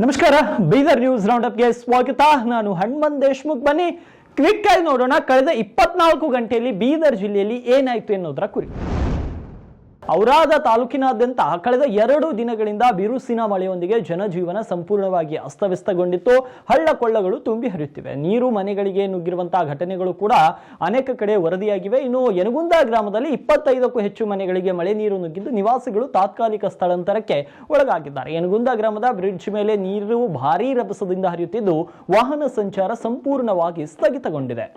ನಮಸ್ಕಾರ, Bidar news round ಅಪ್ಗೆ ಸ್ವಾಗತ. ನಾನು ಹನುಮಂತ್ ದೇಶ್ಮುಖ್. ಬನ್ನಿ ಕ್ವಿಕ್ ಆಗಿ ನೋಡೋಣ ಕಳೆದ 24 ಗಂಟೆಯಲ್ಲಿ ಬೀದರ್ ಜಿಲ್ಲೆಯಲ್ಲಿ ಏನಾಯ್ತು ಎನ್ನುವುದರ ಕುರಿತು. ಔರಾದ ತಾಲೂಕಿನಾದ್ಯಂತ ಕಳೆದ 2 ದಿನಗಳಿಂದ ಬಿರುಸಿನ ಮಳೆಯೊಂದಿಗೆ ಜನಜೀವನ ಸಂಪೂರ್ಣವಾಗಿ ಅಸ್ತವ್ಯಸ್ತಗೊಂಡಿತ್ತು. ಹಳ್ಳ ಕೊಳ್ಳಗಳು ತುಂಬಿ ಹರಿಯುತ್ತಿವೆ. ನೀರು ಮನೆಗಳಿಗೆ ನುಗ್ಗಿರುವಂತಹ ಘಟನೆಗಳು ಕೂಡ ಅನೇಕ ಕಡೆ ವರದಿಯಾಗಿವೆ. ಇನ್ನು ಯನಗುಂದ ಗ್ರಾಮದಲ್ಲಿ 25ಕ್ಕೂ ಹೆಚ್ಚು ಮನೆಗಳಿಗೆ ಮಳೆ ನೀರು ನುಗ್ಗಿದ್ದು ನಿವಾಸಿಗಳು ತಾತ್ಕಾಲಿಕ ಸ್ಥಳಾಂತರಕ್ಕೆ ಒಳಗಾಗಿದ್ದಾರೆ. ಯನಗುಂದ ಗ್ರಾಮದ ಬ್ರಿಡ್ಜ್ ಮೇಲೆ ನೀರು ಭಾರೀ ರಭಸದಿಂದ ಹರಿಯುತ್ತಿದ್ದು ವಾಹನ ಸಂಚಾರ ಸಂಪೂರ್ಣವಾಗಿ ಸ್ಥಗಿತಗೊಂಡಿದೆ.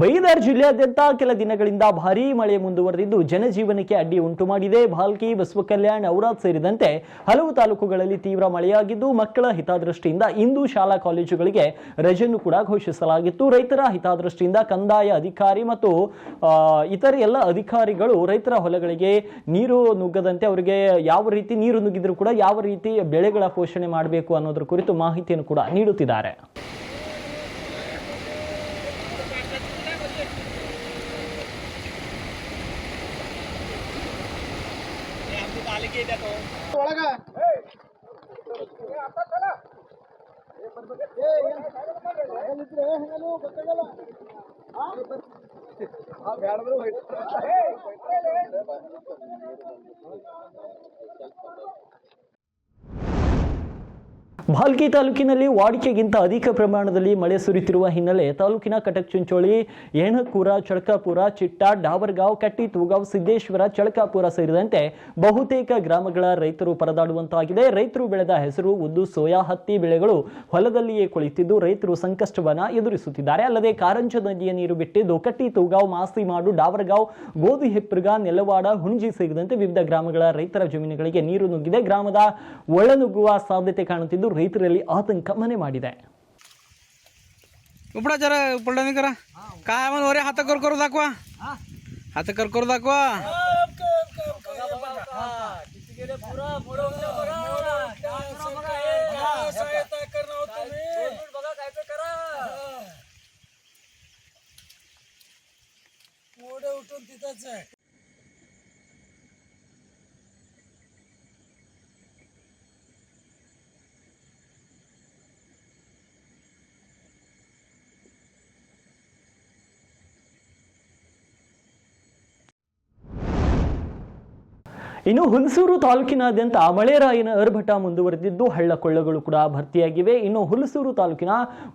ಬೀದರ್ ಜಿಲ್ಲೆಯಾದ್ಯಂತ ಕೆಲ ದಿನಗಳಿಂದ ಭಾರೀ ಮಳೆ ಮುಂದುವರೆದಿದ್ದು ಜನಜೀವನಕ್ಕೆ ಅಡ್ಡಿ ಉಂಟು ಮಾಡಿದೆ. ಭಾಲ್ಕಿ, ಬಸವಕಲ್ಯಾಣ, ಔರಾದ್ ಸೇರಿದಂತೆ ಹಲವು ತಾಲೂಕುಗಳಲ್ಲಿ ತೀವ್ರ ಮಳೆಯಾಗಿದ್ದು ಮಕ್ಕಳ ಹಿತದೃಷ್ಟಿಯಿಂದ ಇಂದು ಶಾಲಾ ಕಾಲೇಜುಗಳಿಗೆ ರಜೆಯನ್ನು ಕೂಡ ಘೋಷಿಸಲಾಗಿತ್ತು. ರೈತರ ಹಿತದೃಷ್ಟಿಯಿಂದ ಕಂದಾಯ ಅಧಿಕಾರಿ ಮತ್ತು ಇತರ ಎಲ್ಲ ಅಧಿಕಾರಿಗಳು ರೈತರ ಹೊಲಗಳಿಗೆ ನೀರು ನುಗ್ಗದಂತೆ ಅವರಿಗೆ ಯಾವ ರೀತಿ ನೀರು ನುಗ್ಗಿದ್ರು ಕೂಡ ಯಾವ ರೀತಿ ಬೆಳೆಗಳ ಪೋಷಣೆ ಮಾಡಬೇಕು ಅನ್ನೋದ್ರ ಕುರಿತು ಮಾಹಿತಿಯನ್ನು ಕೂಡ ನೀಡುತ್ತಿದ್ದಾರೆ. ಭಾಲ್ಕಿ ತಾಲೂಕಿನಲ್ಲಿ ವಾಡಿಕೆಗಿಂತ ಅಧಿಕ ಪ್ರಮಾಣದಲ್ಲಿ ಮಳೆ ಸುರಿಯುತ್ತಿರುವ ಹಿನ್ನೆಲೆ ತಾಲೂಕಿನ ಕಟಕ್ ಚಿಂಚೋಳಿ, ಏಣಕೂರ, ಚಳಕಾಪುರ, ಚಿಟ್ಟ, ಡಾವರ್ಗಾಂವ್, ಕಟ್ಟಿ, ತೂಗಾಂವ್, ಸಿದ್ದೇಶ್ವರ, ಚಳಕಾಪುರ ಸೇರಿದಂತೆ ಬಹುತೇಕ ಗ್ರಾಮಗಳ ರೈತರು ಪರದಾಡುವಂತಾಗಿದೆ. ರೈತರು ಬೆಳೆದ ಹೆಸರು, ಉದ್ದು, ಸೋಯಾ, ಹತ್ತಿ ಬೆಳೆಗಳು ಹೊಲದಲ್ಲಿಯೇ ಕುಳಿತಿದ್ದು ರೈತರು ಸಂಕಷ್ಟವನ್ನ ಎದುರಿಸುತ್ತಿದ್ದಾರೆ. ಅಲ್ಲದೆ ಕಾರಂಜ ನದಿಯ ನೀರು ಬಿಟ್ಟಿದ್ದು ಕಟ್ಟಿ, ತೂಗಾಂವ್, ಮಾಸ್ತಿಮಾಡು, ಡಾವರ್ಗಾಂವ್, ಗೋಧಿ ಹೆಪ್ಪರ್ಗ, ನೆಲವಾಡ, ಹುಣಜಿ ಸೇರಿದಂತೆ ವಿವಿಧ ಗ್ರಾಮಗಳ ರೈತರ ಜಮೀನುಗಳಿಗೆ ನೀರು ನುಗ್ಗಿದೆ. ಗ್ರಾಮದ ಒಳನುಗ್ಗುವ ಸಾಧ್ಯತೆ ಕಾಣುತ್ತಿದ್ದು ರೈತರಲ್ಲಿ ಆತಂಕ ಮನೆ ಮಾಡಿದೆ. उपडा जरा पडला नाही करा काय म्हण वरे हात कर करू दाखवा हात कर करू दाखवा उठून तिथंच आहे. ಇನ್ನು ಹುಣಸೂರು ತಾಲೂಕಿನಾದ್ಯಂತ ಮಳೆರಾಯಿನ ಅರ್ಭಟ ಮುಂದುವರೆದಿದ್ದು ಹಳ್ಳ ಕೊಳ್ಳಗಳು ಕೂಡ ಭರ್ತಿಯಾಗಿವೆ. ಇನ್ನು ಹುಣಸೂರು ತಾಲೂಕಿನ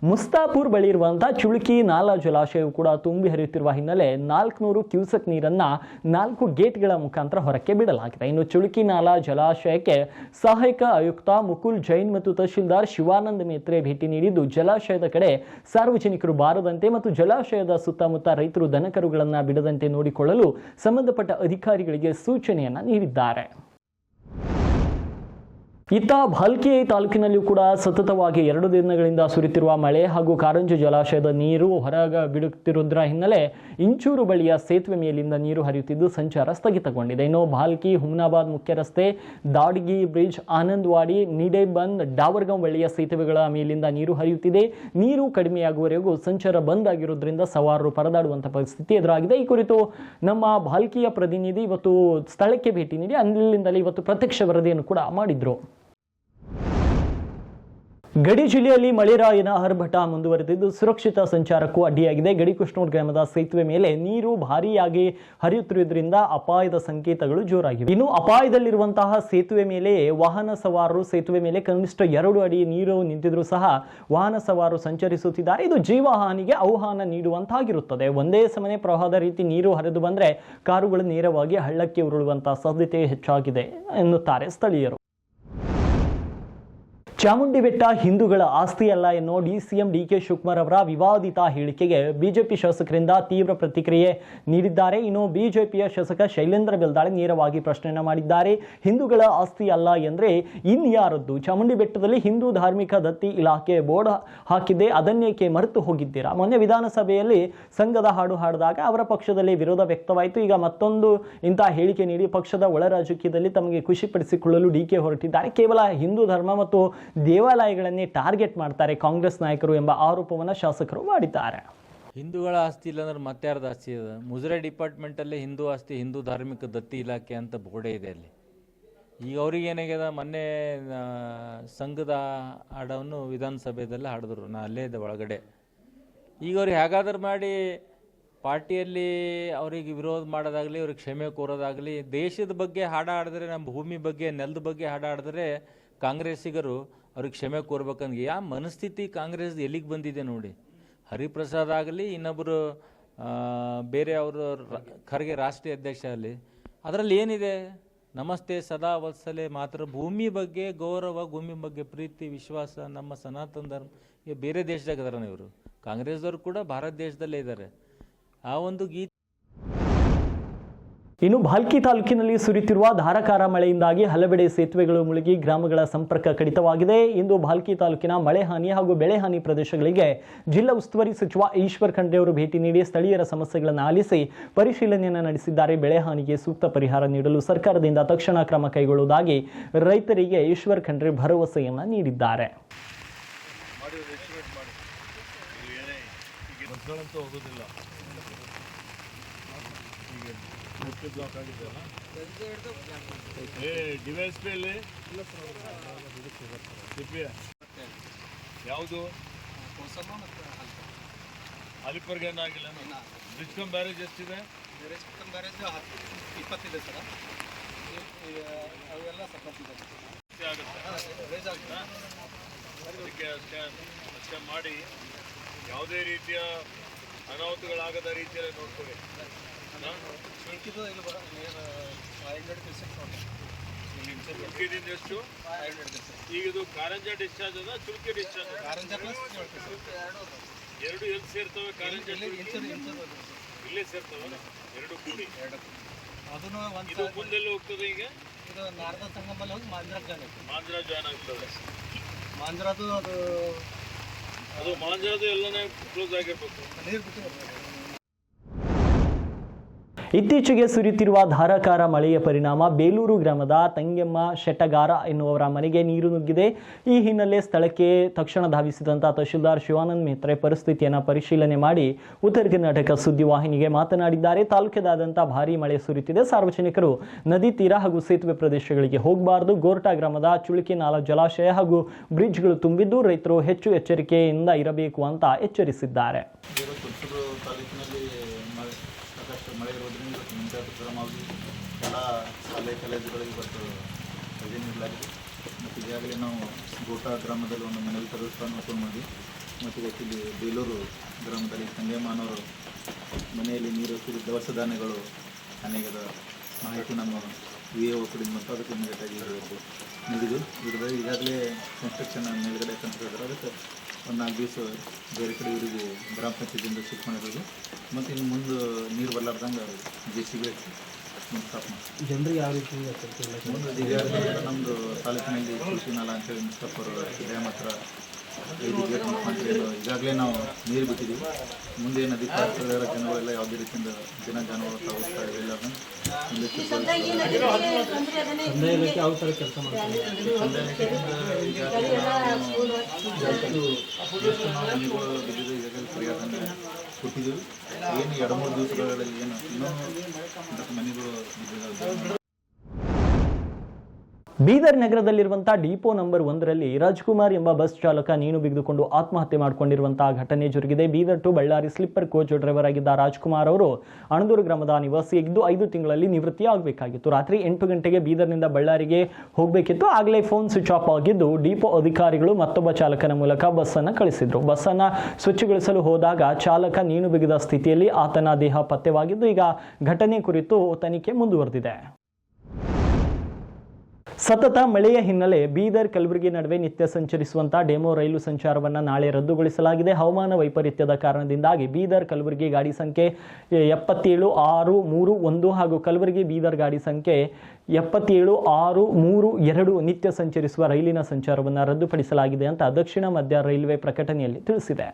ಮುಸ್ತಾಪುರ್ ಬಳಿ ಇರುವಂತಹ ಚುಳುಕಿ ನಾಲಾ ಜಲಾಶಯವು ಕೂಡ ತುಂಬಿ ಹರಿಯುತ್ತಿರುವ ಹಿನ್ನೆಲೆ 400 ಕ್ಯೂಸೆಕ್ ನೀರನ್ನ 4 ಗೇಟ್ಗಳ ಮುಖಾಂತರ ಹೊರಕ್ಕೆ ಬಿಡಲಾಗಿದೆ. ಇನ್ನು ಚುಳುಕಿ ನಾಲಾ ಜಲಾಶಯಕ್ಕೆ ಸಹಾಯಕ ಆಯುಕ್ತ ಮುಕುಲ್ ಜೈನ್ ಮತ್ತು ತಹಶೀಲ್ದಾರ್ ಶಿವಾನಂದ ಮೇತ್ರೆ ಭೇಟಿ ನೀಡಿದ್ದು ಜಲಾಶಯದ ಕಡೆ ಸಾರ್ವಜನಿಕರು ಬಾರದಂತೆ ಮತ್ತು ಜಲಾಶಯದ ಸುತ್ತಮುತ್ತ ರೈತರು ದನಕರುಗಳನ್ನು ಬಿಡದಂತೆ ನೋಡಿಕೊಳ್ಳಲು ಸಂಬಂಧಪಟ್ಟ ಅಧಿಕಾರಿಗಳಿಗೆ ಸೂಚನೆಯನ್ನ ನೀಡಿದ್ದಾರೆ. ಇತ್ತ ಭಾಲ್ಕಿ ತಾಲೂಕಿನಲ್ಲಿಯೂ ಕೂಡ ಸತತವಾಗಿ 2 ದಿನಗಳಿಂದ ಸುರಿಯುತ್ತಿರುವ ಮಳೆ ಹಾಗೂ ಕಾರಂಜಿ ಜಲಾಶಯದ ನೀರು ಹೊರಗೆ ಬಿಡುತ್ತಿರುವುದರ ಹಿನ್ನೆಲೆ ಇಂಚೂರು ಬಳಿಯ ಸೇತುವೆ ಮೇಲಿಂದ ನೀರು ಹರಿಯುತ್ತಿದ್ದು ಸಂಚಾರ ಸ್ಥಗಿತಗೊಂಡಿದೆ. ಇನ್ನು ಭಾಲ್ಕಿ ಹುಮ್ನಾಬಾದ್ ಮುಖ್ಯ ರಸ್ತೆ, ದಾಡ್ಗಿ ಬ್ರಿಡ್ಜ್, ಆನಂದವಾಡಿ, ನಿಡೇಬಂದ್, ಡಾವರ್ಗಾಂವ್ ಬಳಿಯ ಸೇತುವೆಗಳ ಮೇಲಿಂದ ನೀರು ಹರಿಯುತ್ತಿದೆ. ನೀರು ಕಡಿಮೆಯಾಗುವವರೆಗೂ ಸಂಚಾರ ಬಂದ್ ಆಗಿರುವುದರಿಂದ ಸವಾರರು ಪರದಾಡುವಂತಹ ಪರಿಸ್ಥಿತಿ ಎದುರಾಗಿದೆ. ಈ ಕುರಿತು ನಮ್ಮ ಭಾಲ್ಕಿಯ ಪ್ರತಿನಿಧಿ ಇವತ್ತು ಸ್ಥಳಕ್ಕೆ ಭೇಟಿ ನೀಡಿ ಅಲ್ಲಿಂದಲೇ ಇವತ್ತು ಪ್ರತ್ಯಕ್ಷ ವರದಿಯನ್ನು ಕೂಡ ಮಾಡಿದ್ರು. ಗಡಿ ಜಿಲ್ಲೆಯಲ್ಲಿ ಮಳೆರಾಯಿನ ಆರ್ಭಟ ಮುಂದುವರೆದಿದ್ದು ಸುರಕ್ಷಿತ ಸಂಚಾರಕ್ಕೂ ಅಡ್ಡಿಯಾಗಿದೆ. ಗಡಿಕೃಷ್ಣೂರ್ ಗ್ರಾಮದ ಸೇತುವೆ ಮೇಲೆ ನೀರು ಭಾರೀಯಾಗಿ ಹರಿಯುತ್ತಿರುವುದರಿಂದ ಅಪಾಯದ ಸಂಕೇತಗಳು ಜೋರಾಗಿವೆ. ಇನ್ನು ಅಪಾಯದಲ್ಲಿರುವಂತಹ ಸೇತುವೆ ಮೇಲೆ ವಾಹನ ಸವಾರರು ಸೇತುವೆ ಮೇಲೆ ಕನಿಷ್ಠ 2 ಅಡಿ ನೀರು ನಿಂತಿದ್ರೂ ಸಹ ವಾಹನ ಸವಾರರು ಸಂಚರಿಸುತ್ತಿದ್ದಾರೆ. ಇದು ಜೀವಹಾನಿಗೆ ಆಹ್ವಾನ ನೀಡುವಂತಾಗಿರುತ್ತದೆ. ಒಂದೇ ಸಮನೆ ಪ್ರವಾಹದ ರೀತಿ ನೀರು ಹರಿದು ಬಂದರೆ ಕಾರುಗಳು ನೇರವಾಗಿ ಹಳ್ಳಕ್ಕೆ ಉರುಳುವಂತಹ ಸಾಧ್ಯತೆ ಹೆಚ್ಚಾಗಿದೆ ಎನ್ನುತ್ತಾರೆ ಸ್ಥಳೀಯರು. ಚಾಮುಂಡಿ ಬೆಟ್ಟ ಹಿಂದೂಗಳ ಆಸ್ತಿಯಲ್ಲ ಎನ್ನೋ ಸಿಎಂ ಡಿಕೆ ಶಿವಕುಮಾರ್ ಅವರ ವಿವಾದಿತ ಹೇಳಿಕೆಗೆ ಬಿಜೆಪಿ ಶಾಸಕರಿಂದ ತೀವ್ರ ಪ್ರತಿಕ್ರಿಯೆ ನೀಡಿದ್ದಾರೆ. ಇನ್ನು ಬಿಜೆಪಿಯ ಶಾಸಕ ಶೈಲೇಂದ್ರ ಬೆಲ್ದಾಳೆ ನೇರವಾಗಿ ಪ್ರಶ್ನೆಯನ್ನ ಮಾಡಿದ್ದಾರೆ. ಹಿಂದೂಗಳ ಆಸ್ತಿ ಅಲ್ಲ ಎಂದ್ರೆ ಇನ್ಯಾರದ್ದು? ಚಾಮುಂಡಿ ಬೆಟ್ಟದಲ್ಲಿ ಹಿಂದೂ ಧಾರ್ಮಿಕ ದತ್ತಿ ಇಲಾಖೆ ಬೋರ್ಡ್ ಹಾಕಿದ್ದೆ, ಅದನ್ನೇಕೆ ಮರೆತು ಹೋಗಿದ್ದೀರಾ? ಮೊನ್ನೆ ವಿಧಾನಸಭೆಯಲ್ಲಿ ಸಂಘದ ಹಾಡು ಹಾಡಿದಾಗ ಅವರ ಪಕ್ಷದಲ್ಲಿ ವಿರೋಧ ವ್ಯಕ್ತವಾಯಿತು. ಈಗ ಮತ್ತೊಂದು ಇಂತಹ ಹೇಳಿಕೆ ನೀಡಿ ಪಕ್ಷದ ಒಳ ರಾಜಕೀಯದಲ್ಲಿ ತಮಗೆ ಖುಷಿಪಡಿಸಿಕೊಳ್ಳಲು ಡಿಕೆ ಹೊರಟಿದ್ದಾರೆ. ಕೇವಲ ಹಿಂದೂ ಧರ್ಮ ಮತ್ತು ದೇವಾಲಯಗಳನ್ನೇ ಟಾರ್ಗೆಟ್ ಮಾಡ್ತಾರೆ ಕಾಂಗ್ರೆಸ್ ನಾಯಕರು ಎಂಬ ಆರೋಪವನ್ನು ಶಾಸಕರು ಮಾಡಿದ್ದಾರೆ. ಹಿಂದೂಗಳ ಆಸ್ತಿ ಇಲ್ಲ ಅಂದ್ರೆ ಮತ್ತೆ ಯಾರ್ದು ಆಸ್ತಿ ಇದೆ? ಮುಜರಾಯಿ ಡಿಪಾರ್ಟ್ಮೆಂಟಲ್ಲೇ ಹಿಂದೂ ಆಸ್ತಿ, ಹಿಂದೂ ಧಾರ್ಮಿಕ ದತ್ತಿ ಇಲಾಖೆ ಅಂತ ಬೋರ್ಡೇ ಇದೆ ಅಲ್ಲಿ. ಈಗ ಅವ್ರಿಗೆ ಏನಾಗ್ಯದ, ಮೊನ್ನೆ ಸಂಘದ ಹಾಡವನ್ನು ವಿಧಾನಸಭೆಯಲ್ಲಿ ಹಾಡಿದ್ರು, ನಾ ಅಲ್ಲೇ ಇದ್ದೆ ಒಳಗಡೆ. ಈಗ ಅವ್ರಿಗೆ ಹೇಗಾದ್ರೂ ಮಾಡಿ ಪಾರ್ಟಿಯಲ್ಲಿ ಅವರಿಗೆ ವಿರೋಧ ಮಾಡೋದಾಗಲಿ, ಅವ್ರಿಗೆ ಕ್ಷಮೆ ಕೋರೋದಾಗಲಿ, ದೇಶದ ಬಗ್ಗೆ ಹಾಡ ಹಾಡಿದ್ರೆ, ನಮ್ಮ ಭೂಮಿ ಬಗ್ಗೆ, ನೆಲದ ಬಗ್ಗೆ ಹಾಡ ಹಾಡಿದ್ರೆ ಕಾಂಗ್ರೆಸ್ಸಿಗರು ಅವ್ರಿಗೆ ಕ್ಷಮೆ ಕೋರ್ಬೇಕಂದ್ರೆ ಯಾವ ಮನಸ್ಥಿತಿ ಕಾಂಗ್ರೆಸ್ ಎಲ್ಲಿಗೆ ಬಂದಿದೆ ನೋಡಿ. ಹರಿಪ್ರಸಾದ್ ಆಗಲಿ, ಇನ್ನೊಬ್ಬರು ಬೇರೆ ಅವರು ಖರ್ಗೆ ರಾಷ್ಟ್ರೀಯ ಅಧ್ಯಕ್ಷ ಆಗಲಿ, ಅದರಲ್ಲಿ ಏನಿದೆ? ನಮಸ್ತೆ ಸದಾ ವತ್ಸಲೆ ಮಾತ್ರ ಭೂಮಿ ಬಗ್ಗೆ ಗೌರವ, ಭೂಮಿ ಬಗ್ಗೆ ಪ್ರೀತಿ, ವಿಶ್ವಾಸ, ನಮ್ಮ ಸನಾತನ ಧರ್ಮ. ಈಗ ಬೇರೆ ದೇಶದಾಗ ಇದಾರೆ ಇವರು. ಕಾಂಗ್ರೆಸ್ದವರು ಕೂಡ ಭಾರತ ದೇಶದಲ್ಲೇ ಇದ್ದಾರೆ. ಆ ಒಂದು ಗೀತೆ. ಇನ್ನು ಭಾಲ್ಕಿ ತಾಲೂಕಿನಲ್ಲಿ ಸುರಿಯುತ್ತಿರುವ ಧಾರಾಕಾರ ಮಳೆಯಿಂದಾಗಿ ಹಲವೆಡೆ ಸೇತುವೆಗಳು ಮುಳುಗಿ ಗ್ರಾಮಗಳ ಸಂಪರ್ಕ ಕಡಿತವಾಗಿದೆ. ಇಂದು ಭಾಲ್ಕಿ ತಾಲೂಕಿನ ಮಳೆ ಹಾನಿ ಹಾಗೂ ಬೆಳೆ ಹಾನಿ ಪ್ರದೇಶಗಳಿಗೆ ಜಿಲ್ಲಾ ಉಸ್ತುವಾರಿ ಸಚಿವ ಈಶ್ವರ್ ಖಂಡ್ರೆ ಅವರು ಭೇಟಿ ನೀಡಿ ಸ್ಥಳೀಯರ ಸಮಸ್ಯೆಗಳನ್ನು ಆಲಿಸಿ ಪರಿಶೀಲನೆಯನ್ನು ನಡೆಸಿದ್ದಾರೆ. ಬೆಳೆ ಹಾನಿಗೆ ಸೂಕ್ತ ಪರಿಹಾರ ನೀಡಲು ಸರ್ಕಾರದಿಂದ ತಕ್ಷಣ ಕ್ರಮ ಕೈಗೊಳ್ಳುವುದಾಗಿ ರೈತರಿಗೆ ಈಶ್ವರ್ ಖಂಡ್ರೆ ಭರವಸೆಯನ್ನು ನೀಡಿದ್ದಾರೆ. ಯಾವುದು ಅಲಿಪುರ್ಗೆ ಏನಾಗಿಲ್ಲ. ಬ್ರಿಡ್ಜ್ಕಮ್ ಬ್ಯಾರೇಜ್ ಎಷ್ಟಿದೆ? Barrage 20 sir. ಅವೆಲ್ಲ ಅದಕ್ಕೆ ಅಷ್ಟೇ ಮಾಡಿ ಯಾವುದೇ ರೀತಿಯ ಅನಾಹುತಗಳಾಗದ ರೀತಿಯಲ್ಲಿ ನೋಡ್ಕೊಳ್ಳಿ. ಚುಲ್ಕಿದಿಂದ ಎಷ್ಟು? ಈಗ ಇದು ಕಾರಂಜ ಡಿಸ್ಚಾರ್ಜ್ ಅದ, ಚುಲ್ಕಿ ಡಿಸ್ಚಾರ್ಜ್? ಎರಡು ಎಲ್ಲಿ ಸೇರ್ತವೆ? ಕಾರಂಜ ಇಲ್ಲೇ ಸೇರ್ತವೆ, ಎರಡು ಕೂಡಿ. ಇದು ಮುಂದೆಲ್ಲ ಹೋಗ್ತದೆ? ಈಗ ಇದು ನಾರದ ಸಂಗಮಲ್ಲಿ ಹೋಗಿ ಮಾಂಜ್ರಾ ಜಾಯ್ನ್ ಆಗ್ತದೆ. ಅದು ಮಾಂಜ್ರಾದು ಎಲ್ಲನೇ ಕ್ಲೋಸ್ ಆಗಿರ್ಬೇಕು. ನೀರು ಬಿಟ್ಟು ಇತ್ತೀಚೆಗೆ ಸುರಿಯುತ್ತಿರುವ ಧಾರಾಕಾರ ಮಳೆಯ ಪರಿಣಾಮ ಬೇಲೂರು ಗ್ರಾಮದ ತಂಗೆಮ್ಮ ಶೆಟ್ಟಗಾರ ಎನ್ನುವರ ಮನೆಗೆ ನೀರು ನುಗ್ಗಿದೆ. ಈ ಹಿನ್ನೆಲೆ ಸ್ಥಳಕ್ಕೆ ತಕ್ಷಣ ಧಾವಿಸಿದಂಥ ತಹಶೀಲ್ದಾರ್ ಶಿವಾನಂದ್ ಮೆಹ್ರೆ ಪರಿಸ್ಥಿತಿಯನ್ನು ಪರಿಶೀಲನೆ ಮಾಡಿ ಉತ್ತರ ಕರ್ನಾಟಕ ಸುದ್ದಿವಾಹಿನಿಗೆ ಮಾತನಾಡಿದ್ದಾರೆ. ತಾಲೂಕಿನಾದ್ಯಂತ ಭಾರೀ ಮಳೆ ಸುರಿಯುತ್ತಿದೆ. ಸಾರ್ವಜನಿಕರು ನದಿ ತೀರ ಹಾಗೂ ಸೇತುವೆ ಪ್ರದೇಶಗಳಿಗೆ ಹೋಗಬಾರದು. ಗೋರ್ಟಾ ಗ್ರಾಮದ ಚುಳುಕಿ ನಾಲಾ ಜಲಾಶಯ ಹಾಗೂ ಬ್ರಿಡ್ಜ್ಗಳು ತುಂಬಿದ್ದು ರೈತರು ಹೆಚ್ಚು ಎಚ್ಚರಿಕೆಯಿಂದ ಇರಬೇಕು ಅಂತ ಎಚ್ಚರಿಸಿದ್ದಾರೆ. ಮಳೆ ಇರೋದ್ರಿಂದ ಮುಂಜಾಗ್ರತಾ ಕ್ರಮವಾಗಿ ಎಲ್ಲ ಶಾಲೆ ಕಾಲೇಜುಗಳಿಗೆ ಇವತ್ತು ರಜೆ ನೀಡಲಾಗಿದೆ. ಮತ್ತು ಈಗಾಗಲೇ ನಾವು ಗೋಟಾ ಗ್ರಾಮದಲ್ಲಿ ಒಂದು ಮನೆಯಲ್ಲಿ ಪ್ರವೇಶವನ್ನು ಓಪನ್ ಮಾಡಿ, ಮತ್ತು ಇಲ್ಲಿ ಬೇಲೂರು ಗ್ರಾಮದಲ್ಲಿ ತಂಗೆಮ್ಮನವರು ಮನೆಯಲ್ಲಿ ನೀರು ಸುರಿ ದವಸ ಧಾನ್ಯಗಳು ಅನೇಕದ ಮಾಹಿತಿ ನಮ್ಮ VAO ಕಡೆಯಿಂದ ಮತ್ತು ಅದಕ್ಕೆ ಇಮಿಡಿಯೇಟಾಗಿ ನೀಡಿದ್ದು. ಇದರಲ್ಲಿ ಈಗಾಗಲೇ ಕನ್ಸ್ಟ್ರಕ್ಷನ್ ಮೇಲ್ಗಡೆ ಕಂತಿದ್ದಾರೆ. ಅದಕ್ಕೆ ಒಂದು 4 ದಿವಸ ಬೇರೆ ಕಡೆ ಇವರಿಗೆ ಗ್ರಾಮ ಪಂಚಾಯತಿಯಿಂದ ಶಿಫ್ಟ್ ಮಾಡಿರೋದು. ಮತ್ತು ಇನ್ನು ಮುಂದೆ ನೀರು ಬರಲಾರ್ದಂಗೆ JCB ಮುಂದೆ ಸ್ಟಾಪ್ ಮಾಡಿ ಜನರಿಗೆ ಯಾವ ರೀತಿ ಮುಂದೆ ಈಗಾಗಲೇ ನಮ್ಮದು ತಾಲೂಕಿನಲ್ಲಿ ಕೃಷಿ ನಾಲ ಅಂತೇಳಿ ಮುಸ್ತಫರ್ ಡ್ಯಾಮ್ ಹತ್ರ 5 ಗೇಟ್ ಈಗಾಗಲೇ ನಾವು ನೀರು ಬಿಟ್ಟಿದ್ದೀವಿ. ಮುಂದೆ ನದಿ ಪಾತ್ರಗಳ ಜನಗಳೆಲ್ಲ ಯಾವುದೇ ರೀತಿಯಿಂದ ಜಾನುವಾರು ತಾವುತ್ತಾ ಇಲ್ಲ. ಯಾವ ಥರ ಕೆಲಸ ಮಾಡ್ತಾರೆ? ಈಗಾಗಲೇ ಸರಿಯಾದ ಕೊಟ್ಟಿದ್ದೀವಿ. ಏನು 2-3 ದಿವಸಗಳಲ್ಲಿ ಏನು ಇನ್ನೊಂದು ಮನೆಗಳು ಬಿದ್ದಿದ್ದಾವೆ. ಬೀದರ್ ನಗರದಲ್ಲಿರುವಂತಹ ಡಿಪೋ ನಂಬರ್ 1ರಲ್ಲಿ ರಾಜ್ಕುಮಾರ್ ಎಂಬ ಬಸ್ ಚಾಲಕ ನೇಣು ಬಿಗಿದುಕೊಂಡು ಆತ್ಮಹತ್ಯೆ ಮಾಡಿಕೊಂಡಿರುವಂತಹ ಘಟನೆ ಜರುಗಿದೆ. Bidar to Ballari sleeper coach driver ಆಗಿದ್ದ ರಾಜ್ಕುಮಾರ್ ಅವರು ಅಣದೂರು ಗ್ರಾಮದ ನಿವಾಸಿಯಾಗಿದ್ದು 5 ತಿಂಗಳಲ್ಲಿ ನಿವೃತ್ತಿ ಆಗಬೇಕಾಗಿತ್ತು. ರಾತ್ರಿ 8 ಗಂಟೆಗೆ ಬೀದರ್ನಿಂದ ಬಳ್ಳಾರಿಗೆ ಹೋಗಬೇಕಿತ್ತು. ಆಗಲೇ ಫೋನ್ ಸ್ವಿಚ್ ಆಫ್ ಆಗಿದ್ದು ಡಿಪೋ ಅಧಿಕಾರಿಗಳು ಮತ್ತೊಬ್ಬ ಚಾಲಕನ ಮೂಲಕ ಬಸ್ ಅನ್ನು ಕಳಿಸಿದ್ರು. ಬಸ್ ಅನ್ನು ಸ್ವಚ್ಛಗೊಳಿಸಲು ಹೋದಾಗ ಚಾಲಕ ನೇಣು ಬಿಗಿದ ಸ್ಥಿತಿಯಲ್ಲಿ ಆತನ ದೇಹ ಪತ್ತೆವಾಗಿದ್ದು ಈಗ ಘಟನೆ ಕುರಿತು ತನಿಖೆ ಮುಂದುವರೆದಿದೆ. ಸತತ ಮಳೆಯ ಹಿನ್ನೆಲೆ ಬೀದರ್ ಕಲಬುರಗಿ ನಡುವೆ ನಿತ್ಯ ಸಂಚರಿಸುವಂತಹ ಡೆಮೋ ರೈಲು ಸಂಚಾರವನ್ನು ನಾಳೆ ರದ್ದುಗೊಳಿಸಲಾಗಿದೆ. ಹವಾಮಾನ ವೈಪರೀತ್ಯದ ಕಾರಣದಿಂದಾಗಿ ಬೀದರ್ ಕಲಬುರಗಿ ಗಾಡಿ ಸಂಖ್ಯೆ 77631 ಹಾಗೂ ಕಲಬುರಗಿ ಬೀದರ್ ಗಾಡಿ ಸಂಖ್ಯೆ 77632 ನಿತ್ಯ ಸಂಚರಿಸುವ ರೈಲಿನ ಸಂಚಾರವನ್ನು ರದ್ದುಪಡಿಸಲಾಗಿದೆ ಅಂತ ದಕ್ಷಿಣ ಮಧ್ಯ ರೈಲ್ವೆ ಪ್ರಕಟಣೆಯಲ್ಲಿ ತಿಳಿಸಿದೆ.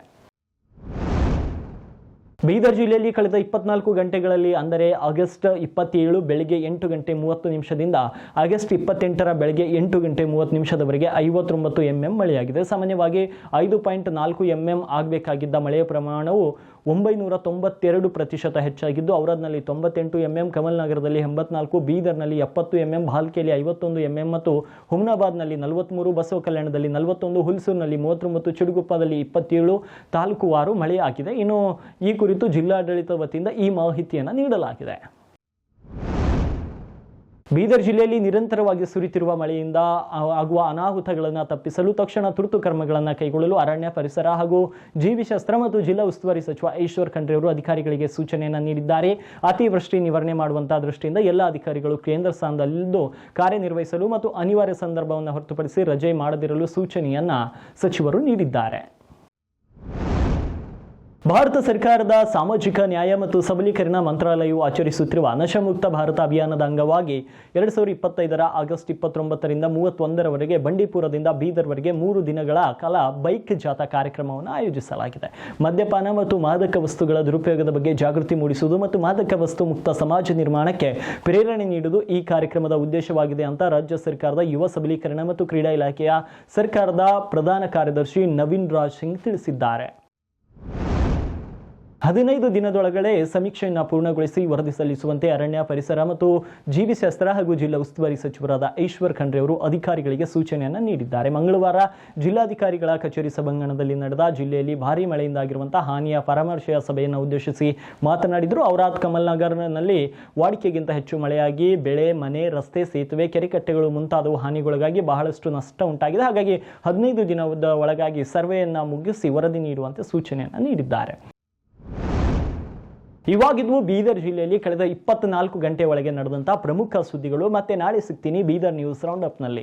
ಬೀದರ್ ಜಿಲ್ಲೆಯಲ್ಲಿ ಕಳೆದ 24 ಗಂಟೆಗಳಲ್ಲಿ ಅಂದರೆ ಆಗಸ್ಟ್ 27 ಬೆಳಗ್ಗೆ 8 ಗಂಟೆ 30 ನಿಮಿಷದಿಂದ ಆಗಸ್ಟ್ 28 ಬೆಳಗ್ಗೆ 8 ಗಂಟೆ 30 ನಿಮಿಷದವರೆಗೆ 59 mm ಮಳೆಯಾಗಿದೆ. ಸಾಮಾನ್ಯವಾಗಿ 5.4 mm ಆಗಬೇಕಾಗಿದ್ದ ಮಳೆಯ ಪ್ರಮಾಣವು 992% ಹೆಚ್ಚಾಗಿದ್ದು, ಔರಾದ್ನಲ್ಲಿ 98 mm, ಕಮಲ್ನಗರದಲ್ಲಿ 84, ಬೀದರ್ನಲ್ಲಿ 70 mm, ಭಾಲ್ಕಿಯಲ್ಲಿ 51 mm ಮತ್ತು ಹುಮ್ನಾಬಾದ್ನಲ್ಲಿ 43, ಬಸವ ಕಲ್ಯಾಣದಲ್ಲಿ 41, ಹುಲ್ಸೂರಿನಲ್ಲಿ 39, ಚಿಡುಗುಪ್ಪದಲ್ಲಿ 27 ತಾಲೂಕುವಾರು ಮಳೆಯಾಗಿದೆ. ಇನ್ನು ಈ ಕುರಿತು ಜಿಲ್ಲಾಡಳಿತ ವತಿಯಿಂದ ಈ ಮಾಹಿತಿಯನ್ನು ನೀಡಲಾಗಿದೆ. ಬೀದರ್ ಜಿಲ್ಲೆಯಲ್ಲಿ ನಿರಂತರವಾಗಿ ಸುರಿತಿರುವ ಮಳೆಯಿಂದ ಆಗುವ ಅನಾಹುತಗಳನ್ನು ತಪ್ಪಿಸಲು ತಕ್ಷಣ ತುರ್ತು ಕ್ರಮಗಳನ್ನು ಕೈಗೊಳ್ಳಲು ಅರಣ್ಯ, ಪರಿಸರ ಹಾಗೂ ಜೀವಿಶಾಸ್ತ್ರ ಮತ್ತು ಜಿಲ್ಲಾ ಉಸ್ತುವಾರಿ ಸಚಿವ ಈಶ್ವರ್ ಖಂಡ್ರೆ ಅವರು ಅಧಿಕಾರಿಗಳಿಗೆ ಸೂಚನೆಯನ್ನು ನೀಡಿದ್ದಾರೆ. ಅತಿವೃಷ್ಟಿ ನಿವಾರಣೆ ಮಾಡುವಂತಹ ದೃಷ್ಟಿಯಿಂದ ಎಲ್ಲ ಅಧಿಕಾರಿಗಳು ಕೇಂದ್ರ ಸ್ಥಾನದಲ್ಲಿದ್ದು ಕಾರ್ಯನಿರ್ವಹಿಸಲು ಮತ್ತು ಅನಿವಾರ್ಯ ಸಂದರ್ಭವನ್ನು ಹೊರತುಪಡಿಸಿ ರಜೆ ಮಾಡದಿರಲು ಸೂಚನೆಯನ್ನ ಸಚಿವರು ನೀಡಿದ್ದಾರೆ. ಭಾರತ ಸರ್ಕಾರದ ಸಾಮಾಜಿಕ ನ್ಯಾಯ ಮತ್ತು ಸಬಲೀಕರಣ ಮಂತ್ರಾಲಯವು ಆಚರಿಸುತ್ತಿರುವ ನಶಾಮುಕ್ತ ಭಾರತ ಅಭಿಯಾನದ ಅಂಗವಾಗಿ 2025 ಆಗಸ್ಟ್ 29ರಿಂದ 31ರವರೆಗೆ ಬಂಡೀಪುರದಿಂದ ಬೀದರ್ವರೆಗೆ 3 ದಿನಗಳ ಕಾಲ ಬೈಕ್ ಜಾಥಾ ಕಾರ್ಯಕ್ರಮವನ್ನು ಆಯೋಜಿಸಲಾಗಿದೆ. ಮದ್ಯಪಾನ ಮತ್ತು ಮಾದಕ ವಸ್ತುಗಳ ದುರುಪಯೋಗದ ಬಗ್ಗೆ ಜಾಗೃತಿ ಮೂಡಿಸುವುದು ಮತ್ತು ಮಾದಕ ವಸ್ತು ಮುಕ್ತ ಸಮಾಜ ನಿರ್ಮಾಣಕ್ಕೆ ಪ್ರೇರಣೆ ನೀಡುವುದು ಈ ಕಾರ್ಯಕ್ರಮದ ಉದ್ದೇಶವಾಗಿದೆ ಅಂತ ರಾಜ್ಯ ಸರ್ಕಾರದ ಯುವ ಸಬಲೀಕರಣ ಮತ್ತು ಕ್ರೀಡಾ ಇಲಾಖೆಯ ಸರ್ಕಾರದ ಪ್ರಧಾನ ಕಾರ್ಯದರ್ಶಿ ನವೀನ್ ರಾಜ್ ಸಿಂಗ್ ತಿಳಿಸಿದ್ದಾರೆ. 15 ದಿನದೊಳಗಡೆ ಸಮೀಕ್ಷೆಯನ್ನು ಪೂರ್ಣಗೊಳಿಸಿ ವರದಿ ಸಲ್ಲಿಸುವಂತೆ ಅರಣ್ಯ, ಪರಿಸರ ಮತ್ತು ಜೀವಿಶಾಸ್ತ್ರ ಹಾಗೂ ಜಿಲ್ಲಾ ಉಸ್ತುವಾರಿ ಸಚಿವರಾದ ಈಶ್ವರ್ ಖಂಡ್ರೆ ಅವರು ಅಧಿಕಾರಿಗಳಿಗೆ ಸೂಚನೆಯನ್ನು ನೀಡಿದ್ದಾರೆ. ಮಂಗಳವಾರ ಜಿಲ್ಲಾಧಿಕಾರಿಗಳ ಕಚೇರಿ ಸಭಾಂಗಣದಲ್ಲಿ ನಡೆದ ಜಿಲ್ಲೆಯಲ್ಲಿ ಭಾರೀ ಮಳೆಯಿಂದಾಗಿರುವಂತಹ ಹಾನಿಯ ಪರಾಮರ್ಶೆಯ ಸಭೆಯನ್ನು ಉದ್ದೇಶಿಸಿ ಮಾತನಾಡಿದರು. ಔರಾದ್, ಕಮಲ್ನಗರ್ನಲ್ಲಿ ವಾಡಿಕೆಗಿಂತ ಹೆಚ್ಚು ಮಳೆಯಾಗಿ ಬೆಳೆ, ಮನೆ, ರಸ್ತೆ, ಸೇತುವೆ, ಕೆರೆಕಟ್ಟೆಗಳು ಮುಂತಾದವು ಹಾನಿಗೊಳಗಾಗಿ ಬಹಳಷ್ಟು ನಷ್ಟ ಉಂಟಾಗಿದೆ. ಹಾಗಾಗಿ 15 ದಿನದ ಒಳಗಾಗಿ ಸರ್ವೆಯನ್ನು ಮುಗಿಸಿ ವರದಿ ನೀಡುವಂತೆ ಸೂಚನೆಯನ್ನು ನೀಡಿದ್ದಾರೆ. ಇವಾಗಿದ್ವು ಬೀದರ್ ಜಿಲ್ಲೆಯಲ್ಲಿ ಕಳೆದ 24 ಗಂಟೆ ಒಳಗೆ ನಡೆದಂತಹ ಪ್ರಮುಖ ಸುದ್ದಿಗಳು. ಮತ್ತೆ ನಾಳೆ ಸಿಗ್ತೀನಿ ಬೀದರ್ ನ್ಯೂಸ್ ರೌಂಡ್ ಅಪ್ನಲ್ಲಿ.